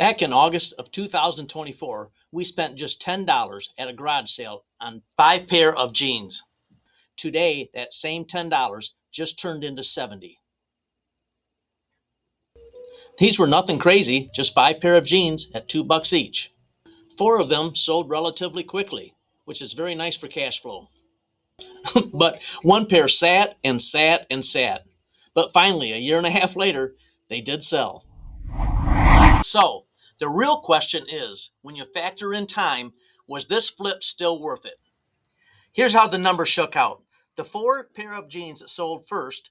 Back in August of 2024, we spent just $10 at a garage sale on 5 pair of jeans. Today, that same $10 just turned into 70. These were nothing crazy, just 5 pair of jeans at $2 each. 4 of them sold relatively quickly, which is very nice for cash flow. But 1 pair sat and sat and sat. But finally, a year and a half later, they did sell. So, the real question is, when you factor in time, was this flip still worth it? Here's how the numbers shook out. The 4 pair of jeans that sold first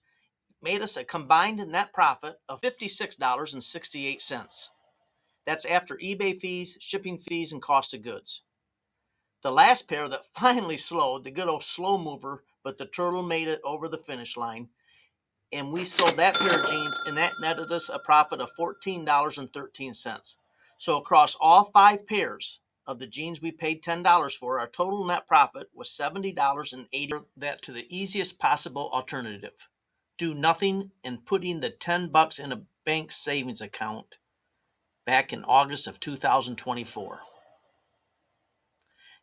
made us a combined net profit of $56.68. That's after eBay fees, shipping fees, and cost of goods. The last pair that finally slowed, the good old slow mover, but the turtle made it over the finish line, and we sold that pair of jeans, and that netted us a profit of $14.13. So across all 5 pairs of the jeans we paid $10 for, our total net profit was $70.80. That to the easiest possible alternative. Do nothing and putting the $10 in a bank savings account back in August of 2024.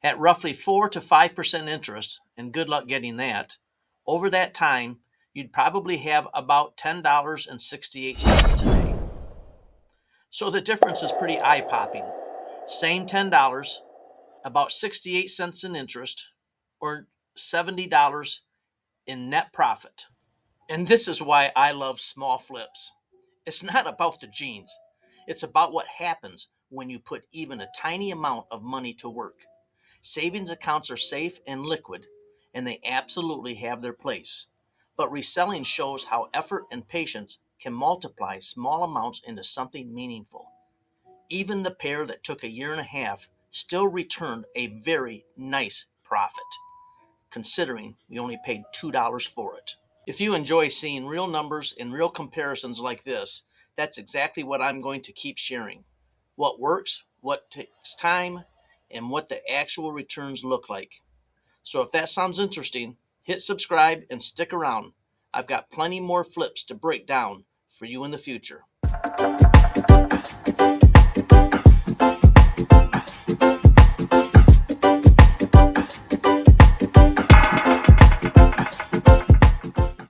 At roughly 4 to 5% interest, and good luck getting that, over that time, you'd probably have about $10.68 today. So the difference is pretty eye-popping. Same $10, about 68 cents in interest, or $70 in net profit. And this is why I love small flips. It's not about the jeans. It's about what happens when you put even a tiny amount of money to work. Savings accounts are safe and liquid, and they absolutely have their place. But reselling shows how effort and patience can multiply small amounts into something meaningful. Even the pair that took a year and a half still returned a very nice profit, considering we only paid $2 for it. If you enjoy seeing real numbers and real comparisons like this, that's exactly what I'm going to keep sharing. What works, what takes time, and what the actual returns look like. So if that sounds interesting, hit subscribe and stick around. I've got plenty more flips to break down for you in the future.